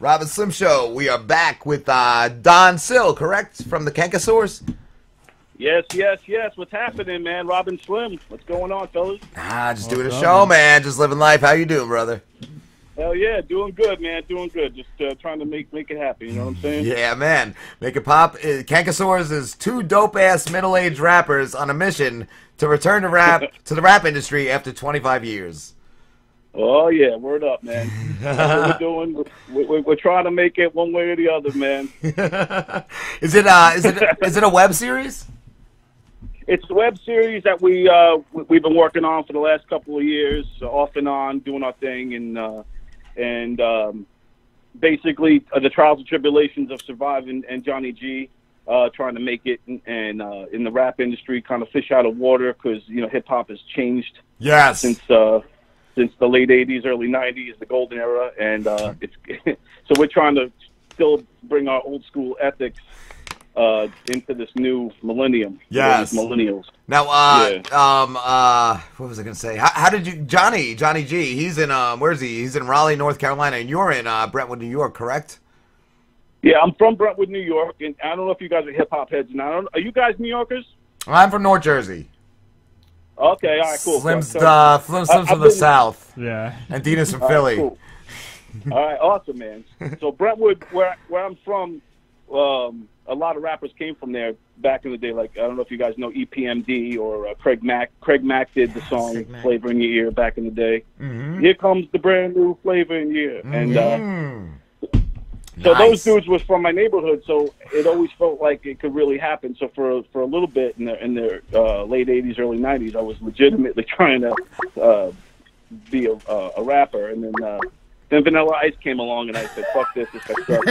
Robin Slim Show. We are back with Don Sill, correct? From the Kanka Sorz? Yes, yes, yes. What's happening, man? Robin Slim. What's going on, fellas? Just doing a show, man. Just living life. How you doing, brother? Hell yeah, doing good, man. Doing good. Just trying to make it happen. You know what I'm saying? Yeah, man. Make it pop. Kanka Sorz is two dope-ass middle-aged rappers on a mission to return to the rap industry after 25 years. Oh yeah, word up, man. That's what we're doing. We're trying to make it one way or the other, man. Is it a web series? It's a web series that we've been working on for the last couple of years, off and on, doing our thing, and basically the trials and tribulations of surviving and Johnny G trying to make it and in the rap industry, kind of fish out of water because hip hop has changed. Yes. Since the late '80s, early '90s, the golden era, and it's so we're trying to still bring our old school ethics into this new millennium. Yes. Millennials. Now, what was I gonna say? How did you, Johnny G? He's in where is he? He's in Raleigh, North Carolina, and you're in Brentwood, New York, correct? Yeah, I'm from Brentwood, New York, and I don't know if you guys are hip hop heads. Are you guys New Yorkers? I'm from North Jersey. Okay, all right, cool. Slim's from the South. Yeah. And Dina's from Philly. Cool. All right, awesome, man. So Brentwood, where I'm from, a lot of rappers came from there back in the day. Like, I don't know if you guys know EPMD or Craig Mack. Craig Mack did the song Flavor in Your Ear back in the day. Mm-hmm. Here comes the brand new Flavor in Your Ear. And so those dudes was from my neighborhood, so it always felt like it could really happen. So for a little bit in the late '80s, early '90s, I was legitimately trying to be a rapper, and then Vanilla Ice came along, and I said, "Fuck this guy sucks."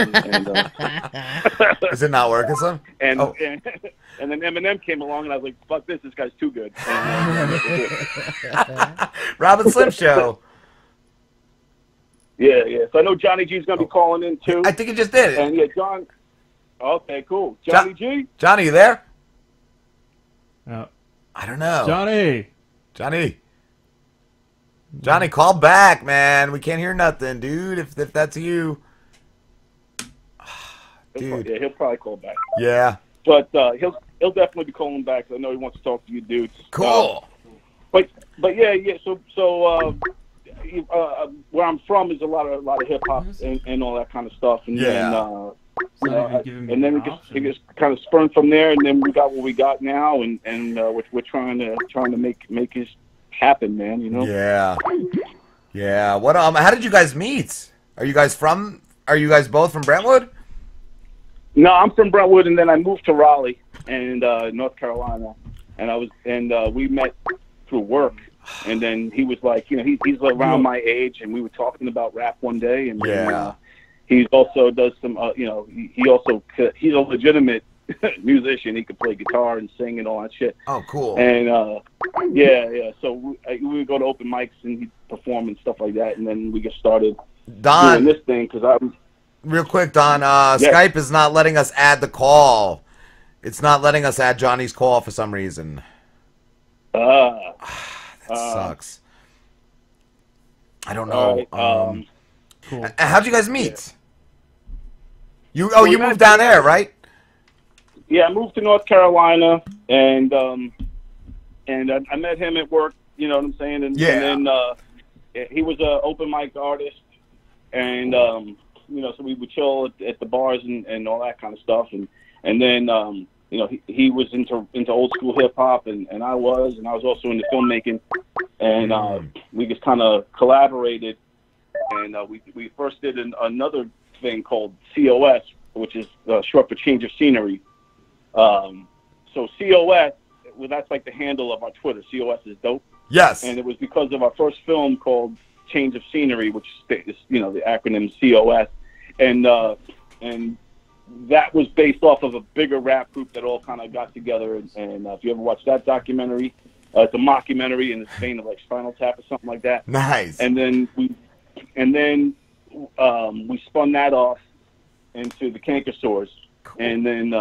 Is it not working, son? And then Eminem came along, and I was like, "Fuck this guy's too good." Robin Slim Show. Yeah. So I know Johnny G's going to be calling in, too. I think he just did it. And, yeah, John. Okay, cool. Johnny G? Johnny, you there? No. I don't know. Johnny, call back, man. We can't hear nothing, dude, if that's you. Dude. Yeah, he'll probably call back. Yeah. But he'll definitely be calling back. I know he wants to talk to you dudes. Cool. But yeah. So where I'm from is a lot of hip hop and all that kind of stuff, and then it just kind of spurned from there, and then we got what we got now, and we're trying to make it happen, man. Yeah. What how did you guys meet? Are you guys both from Brentwood? No, I'm from Brentwood, and then I moved to Raleigh and North Carolina, and we met through work. And then he was like, he's around my age, and we were talking about rap one day, and he also does some, he's a legitimate musician. He could play guitar and sing and all that shit. Oh, cool. And yeah. So we would go to open mics and he'd perform and stuff like that, and then we just started doing this thing because I'm. Real quick, Don, Skype is not letting us add the call. It's not letting us add Johnny's call for some reason. That sucks. I don't know. Cool. How'd you guys meet? You moved down there, right? Yeah, I moved to North Carolina, and I met him at work. You know what I'm saying? And then he was an open mic artist, and so we would chill at the bars and all that kind of stuff, and then. He was into old school hip hop, and I was also into filmmaking, and we just kind of collaborated, and we first did another thing called COS, which is short for Change of Scenery. So COS, that's like the handle of our Twitter. COS is dope. Yes. And it was because of our first film called Change of Scenery, which is the acronym COS, and that was based off of a bigger rap group that all kind of got together. And if you ever watch that documentary, it's a mockumentary in the vein of like Spinal Tap or something like that. Nice. And then we spun that off into the Kanka Sorz. Cool. And then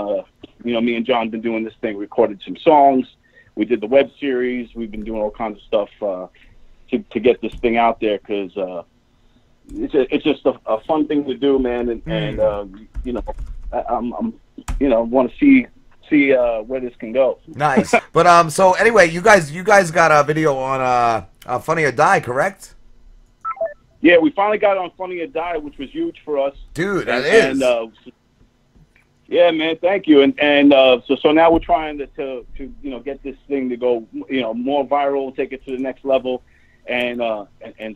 me and John been doing this thing, recorded some songs. We did the web series. We've been doing all kinds of stuff to get this thing out there because it's just a fun thing to do, man, and you know, I'm you know, want to see where this can go. Nice. But so anyway, you guys got a video on Funny or Die, correct? Yeah, we finally got on Funny or Die, which was huge for us. Dude, that is. Yeah, man, thank you. And so now we're trying to you know, get this thing to go, you know, more viral, take it to the next level, and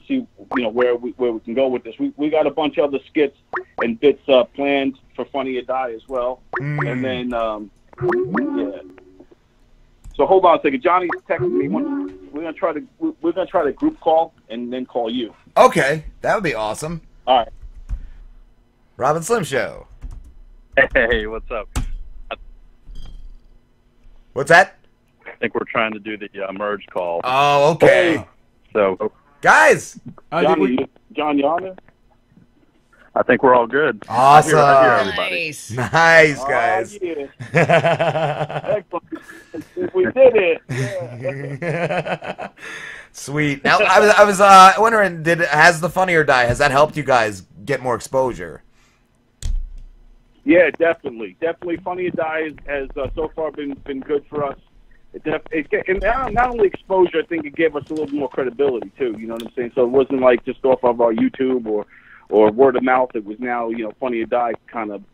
see, you know, where we can go with this. We got a bunch of other skits and bits planned for Funny or Die as well. And then yeah. So hold on a second. Johnny's texting me. We're gonna try to group call and then call you. Okay, that would be awesome. All right. Robin Slim Show. Hey, what's up? What's that? I think we're trying to do the merge call. Oh, okay. So, guys. John Yarner? I think we're all good. Awesome. I hear everybody. Nice, guys. Yeah. Excellent. We did it. Yeah. Sweet. Now, I was wondering, has the Funny or Die, has that helped you guys get more exposure? Yeah, definitely. Funny or Die has so far been good for us. And not only exposure, I think it gave us a little more credibility too. You know what I'm saying? So it wasn't like just off of our YouTube or word of mouth. It was now, you know, Funny or Die kind of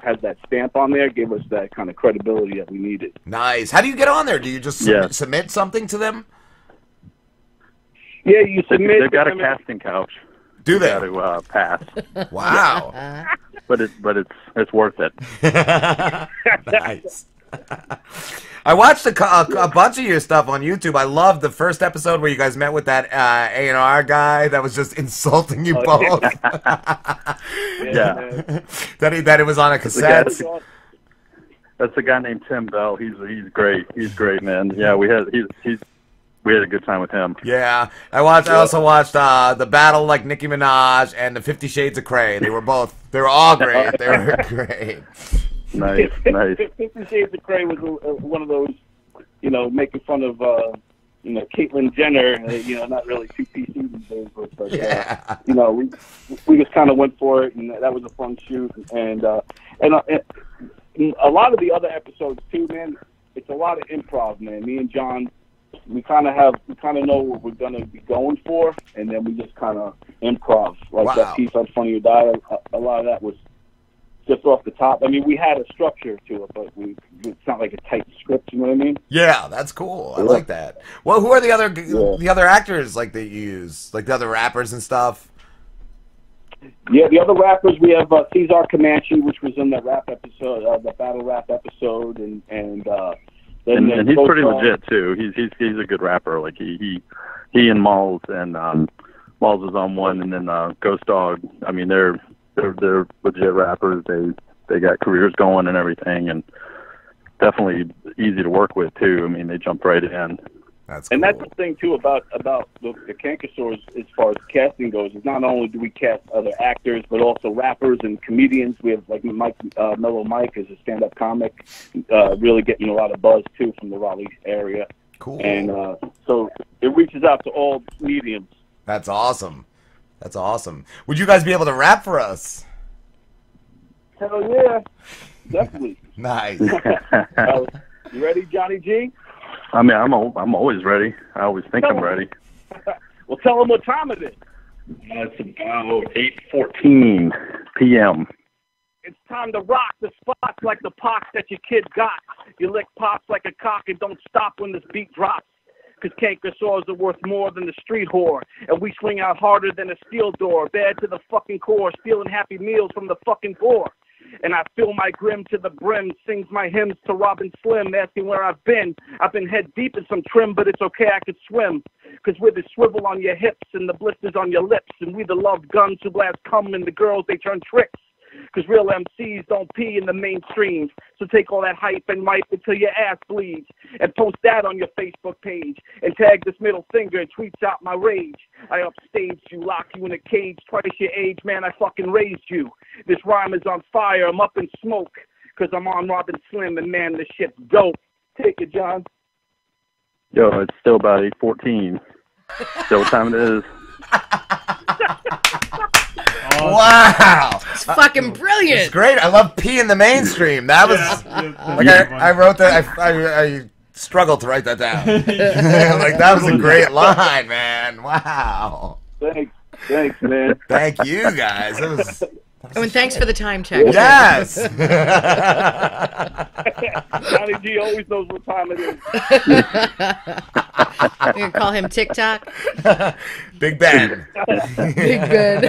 has that stamp on there, gave us that kind of credibility that we needed. Nice. How do you get on there? Do you just submit something to them? Yeah, you submit. They've got a casting couch. Do they? Got to pass. Wow. But it's worth it. Nice. I watched a bunch of your stuff on YouTube. I loved the first episode where you guys met with that A&R guy that was just insulting you both. Yeah. that it was on a cassette. That's a guy named Tim Bell. He's great. He's great, man. Yeah, we had a good time with him. Yeah, I also watched the Battle like Nicki Minaj and the 50 Shades of Grey. They were all great. They were great. Nice. 50 Shades of Grey was one of those, you know, making fun of, you know, Caitlyn Jenner. You know, not really too PC these days, but yeah. You know, we just kind of went for it, and that was a fun shoot. And a lot of the other episodes too, man. It's a lot of improv, man. Me and John. We kind of know what we're gonna be going for, and then we just kind of improv. Like that piece on Funny or Die, a lot of that was just off the top. I mean, we had a structure to it, but it's not like a tight script. You know what I mean? Yeah, that's cool. I like that. Well, who are the other actors like that you use, like the other rappers and stuff? Yeah, the other rappers, we have Cesar Comanche, which was in the rap episode, the battle rap episode, and he's pretty legit too. He's a good rapper. Like he and Malls and Malls is on one, and then Ghost Dog. I mean, they're legit rappers. They got careers going and everything, and definitely easy to work with too. I mean, they jump right in. That's cool. And that's the thing too about the Kanka Sorz as far as casting goes. Is not only do we cast other actors, but also rappers and comedians. We have like Mellow Mike is a stand-up comic, really getting a lot of buzz too from the Raleigh area. Cool. And so it reaches out to all mediums. That's awesome. That's awesome. Would you guys be able to rap for us? Hell yeah, definitely. Nice. You ready, Johnny G? I mean, I'm always ready. I always think I'm ready. Well, tell them what time it is. It's about 8:14 p.m. It's time to rock the spots like the pox that your kid got. You lick pops like a cock and don't stop when this beat drops. Because Kanka Sorz are worth more than the street whore. And we swing out harder than a steel door. Bad to the fucking core, stealing Happy Meals from the fucking poor. And I fill my grim to the brim, sings my hymns to Robin Slim, asking where I've been. I've been head deep in some trim, but it's okay, I could swim. Because with the swivel on your hips and the blisters on your lips, and we the loved guns who blast cum and the girls, they turn tricks. Because real MCs don't pee in the mainstream. So take all that hype and mipe until your ass bleeds. And post that on your Facebook page. And tag this middle finger and tweets out my rage. I upstaged you, lock you in a cage. Twice your age, man, I fucking raised you. This rhyme is on fire, I'm up in smoke. Because I'm on Robin Slim and man, this shit's dope. Take it, John. Yo, it's still about 8:14. So what time it is? Wow. It's fucking brilliant. It's great. I love P in the mainstream. That was like I wrote that. I struggled to write that down. Like that was a great line, man. Wow. Thanks, man. Thank you guys. Oh, and thanks for the time check. Yes. Johnny G always knows what time it is. We're gonna call him TikTok. Big Ben. Big Ben.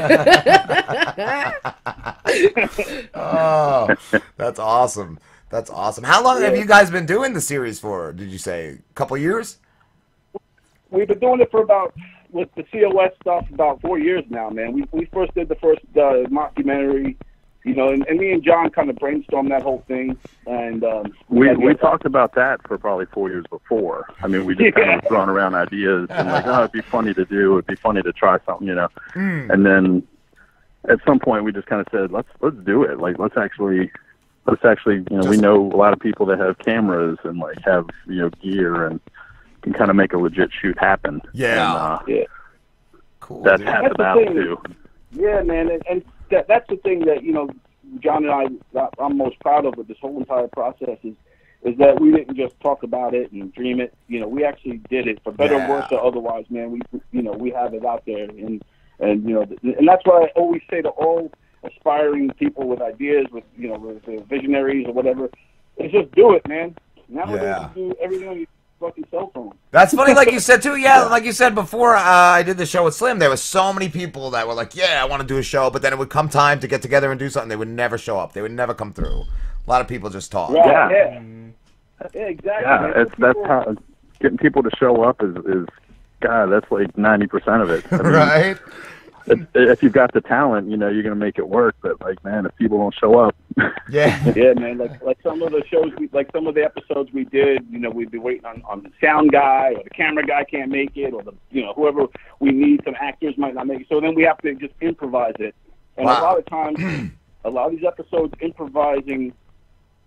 Oh, that's awesome. That's awesome. How long have you guys been doing the series for? Did you say a couple years? We've been doing it for about, with the COS stuff, about 4 years now, man. We first did the first mockumentary, you know, and me and John kind of brainstormed that whole thing. And we talked about that for probably 4 years before. I mean, we just kind of thrown around ideas and like, oh, it'd be funny to do. It'd be funny to try something, you know. And then at some point we just kind of said, let's do it. Like, let's actually, you know, we know a lot of people that have cameras and like have, you know, gear and can kind of make a legit shoot happen. Yeah. Yeah. Cool. That's dude. half the battle too. Yeah, man, and that's the thing that, you know, John and I'm most proud of with this whole entire process is that we didn't just talk about it and dream it. You know, we actually did it, for better or worse or otherwise, man. We have it out there, and you know, and that's why I always say to all aspiring people with ideas, with, you know, with visionaries or whatever, is just do it, man. Nowadays, you do everything on your fucking cell phone. That's funny, like you said too. Yeah, like you said before, I did the show with Slim. There was so many people that were like, "Yeah, I want to do a show," but then it would come time to get together and do something. They would never show up. They would never come through. A lot of people just talk. Right, Yeah. Yeah, exactly. Yeah, man. that's how getting people to show up is God. That's like 90% of it. I mean, Right? if you've got the talent, you know, you're gonna make it work. But like, man, if people don't show up, Yeah. Yeah, man. Like some of the shows, some of the episodes we did, you know, we'd be waiting on the sound guy, or the camera guy can't make it, or whoever we need, some actors might not make it. So then we have to just improvise it. And a lot of times, a lot of these episodes, improvising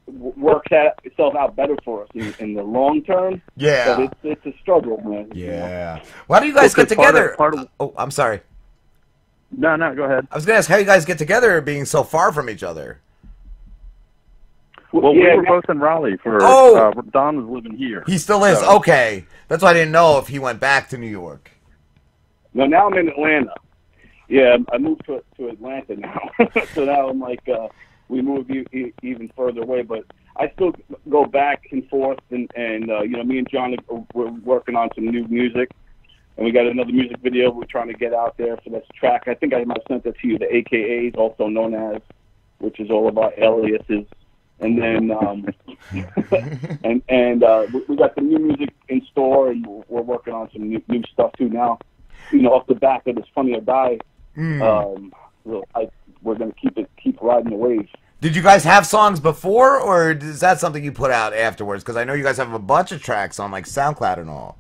works itself out better for us in the long term. Yeah. But it's a struggle, man. Yeah. Why do you guys get together? Oh, I'm sorry. No, go ahead. I was gonna ask how you guys get together, being so far from each other. Well, we were both in Raleigh for. Don was living here. He still is. So. Okay, that's why I didn't know if he went back to New York. No, now I'm in Atlanta. Yeah, I moved to Atlanta now. So now I'm like, we moved even further away, but I still go back and forth, and you know, me and John, we're working on some new music. And we got another music video we're trying to get out there for this track. I think I might have sent that to you, the AKAs, also known as, which is all about aliases. And then, we got the new music in store, and we're working on some new stuff too now. You know, off the back of this Funny or Die, we're going to keep riding the wave. Did you guys have songs before, or is that something you put out afterwards? Because I know you guys have a bunch of tracks on like SoundCloud and all.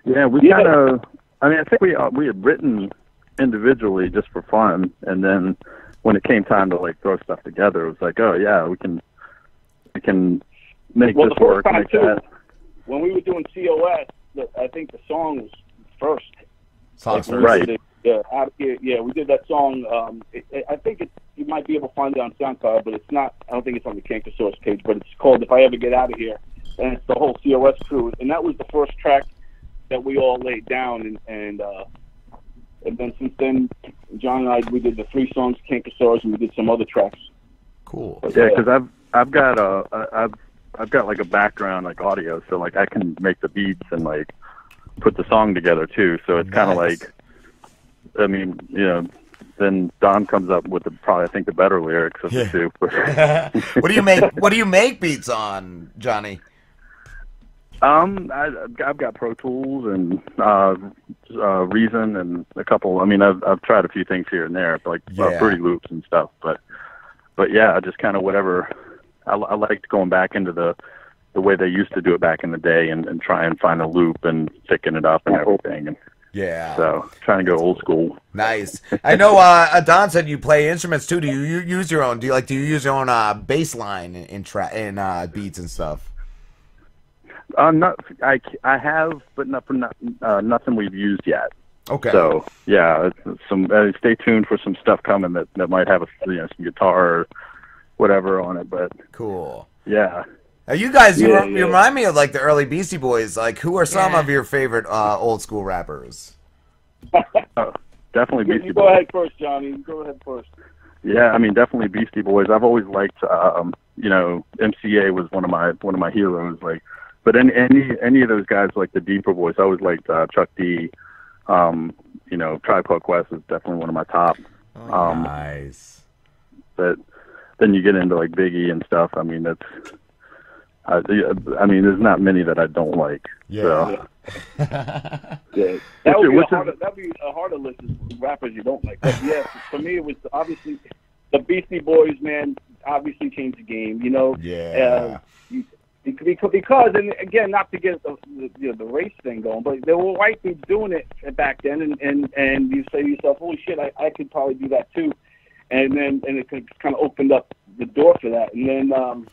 Yeah, we kind of. I mean, I think we had written individually just for fun, and then when it came time to like throw stuff together, it was like, oh yeah, we can make this work. Make that. When we were doing COS, I think the song was first. Right. Yeah, we did that song. I think you might be able to find it on SoundCloud, but it's not. I don't think it's on the Kanka Sorz page, but it's called "If I Ever Get Out of Here," and it's the whole COS crew, and that was the first track that we all laid down, and then since then, John and I, we did the 3 songs, Kanka Sorz, and we did some other tracks. Cool. Yeah, because I've got like a background like audio, so like I can make the beats and like put the song together too. So it's kind of like, I mean, you know, then Don comes up with probably I think the better lyrics of the two. What do you make? What do you make beats on, Johnny? I've got Pro Tools and Reason and a couple. I mean, I've tried a few things here and there, like Fruity Loops and stuff. But yeah, just kind of whatever. I liked going back into the way they used to do it back in the day, and try and find a loop and thicken it up and everything. And so trying to go old school. Nice. I know. Don said you play instruments too. Do you use your own? Do you use your own bass line in beats and stuff? I have, but nothing we've used yet. Okay. So yeah, stay tuned for some stuff coming that might have some guitar or whatever on it. But cool. Yeah. You guys, you remind me of like the early Beastie Boys. Like, who are some of your favorite old school rappers? Definitely Beastie Boys. You go ahead first, Johnny. You go ahead first. Yeah, I mean, definitely Beastie Boys. I've always liked, MCA was one of my heroes. Like, but any of those guys, like the deeper voice, I always liked Chuck D. Tribe Called Quest is definitely one of my top. Nice. But then you get into like Biggie and stuff. I mean, there's not many that I don't like. Yeah. So. Yeah. That'd be a harder list of rappers you don't like. But yeah, for me, it was obviously the Beastie Boys. Man, obviously changed the game. Yeah. Because, and again, not to get the race thing going, but there were white dudes doing it back then, and you say to yourself, "Holy shit, I could probably do that too," and it kind of opened up the door for that, and then Run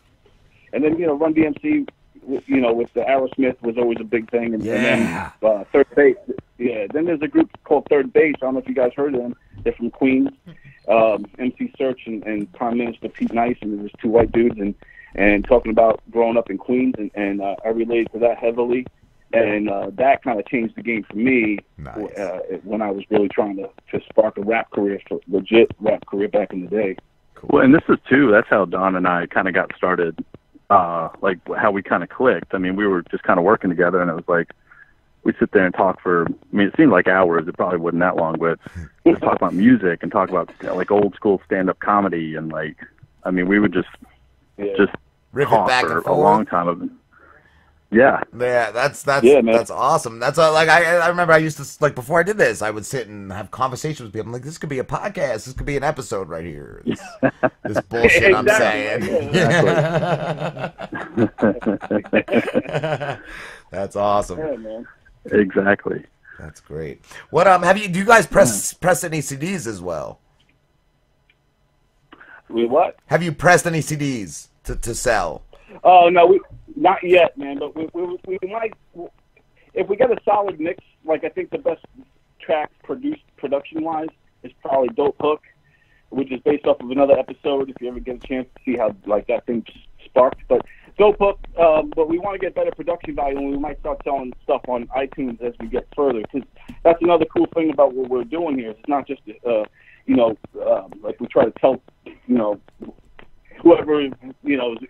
DMC, with the Aerosmith was always a big thing, and then Third Base, Then there's a group called Third Base. I don't know if you guys heard of them. They're from Queens. MC Search and Prime Minister Pete Nice, and there's two white dudes, and talking about growing up in Queens, and I related to that heavily, and that kind of changed the game for me. Nice. When I was really trying to spark a rap career, legit rap career back in the day. Cool. Well, and this is too. That's how Don and I kind of got started. Like how we kind of clicked. I mean, we were just kind of working together, and it was like we'd sit there and talk for. I mean, it seemed like hours. It probably wasn't that long, but just talk about music and talk about like old school stand-up comedy, and like, I mean, we would just Rip talk it back for and a forth. long time. Yeah, that's awesome. That's like I remember I used to, like, before I did this, I would sit and have conversations with people. I'm like, this could be a podcast. This could be an episode right here. This bullshit I'm saying. That's awesome. Yeah, man. exactly. That's great. What do you guys press any CDs as well? We what? Have you pressed any CDs to sell? Oh no, not yet, man. But we might, if we get a solid mix. Like, I think the best track produced production-wise is probably Dope Hook, which is based off of another episode. If you ever get a chance to see how like that thing sparked, but Dope Hook. But we want to get better production value, and we might start selling stuff on iTunes as we get further. Because that's another cool thing about what we're doing here. It's not just like we try to tell whoever is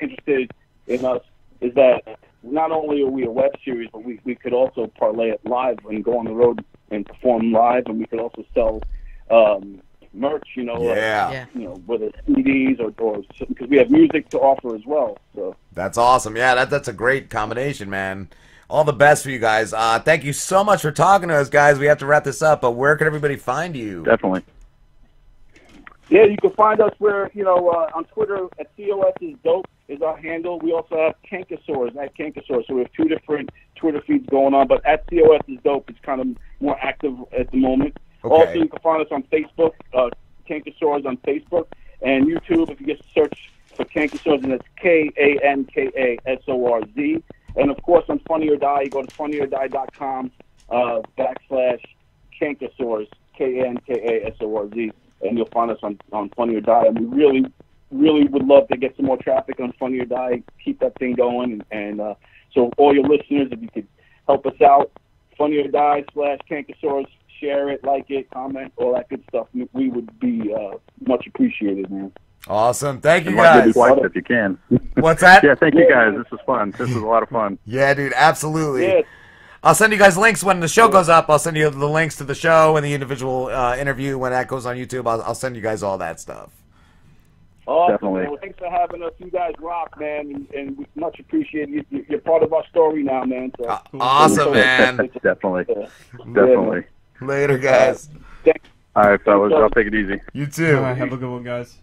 interested in us, is that not only are we a web series, but we could also parlay it live and go on the road and perform live, and we could also sell merch, whether it's CDs or because we have music to offer as well. So that's awesome. Yeah, that's a great combination, man. All the best for you guys. Thank you so much for talking to us, guys. We have to wrap this up, but where can everybody find you? Definitely. Yeah, you can find us where, on Twitter at COS is dope is our handle. We also have Kanka Sorz at Kanka Sorz. So we have two different Twitter feeds going on, but at COS is dope. It's kind of more active at the moment. Okay. Also, you can find us on Facebook, Kanka Sorz on Facebook, and YouTube. If you just search for Kanka Sorz, and it's KANKASORZ. And of course, on Funny or Die, you go to funnyorDie.com /Kanka Sorz, KANKASORZ. And you'll find us on Funny or Die. And we really, really would love to get some more traffic on Funny or Die, keep that thing going. And so all your listeners, if you could help us out, Funny or Die /Kanka Sorz, share it, like it, comment, all that good stuff. We would be much appreciated, man. Awesome. Thank you, And guys. twice if you can. What's that? Yeah, thank you guys. This was fun. This was a lot of fun. Yeah, dude, absolutely. Yeah. I'll send you guys links when the show goes up. I'll send you the links to the show and the individual interview when that goes on YouTube. I'll send you guys all that stuff. Awesome. Definitely. Well, thanks for having us. You guys rock, man, and we much appreciate you. You're part of our story now, man. So Awesome, man. Definitely. Yeah. Definitely. Later, guys. Thanks. All right, fellas. I'll take it easy. You too. All right, have a good one, guys.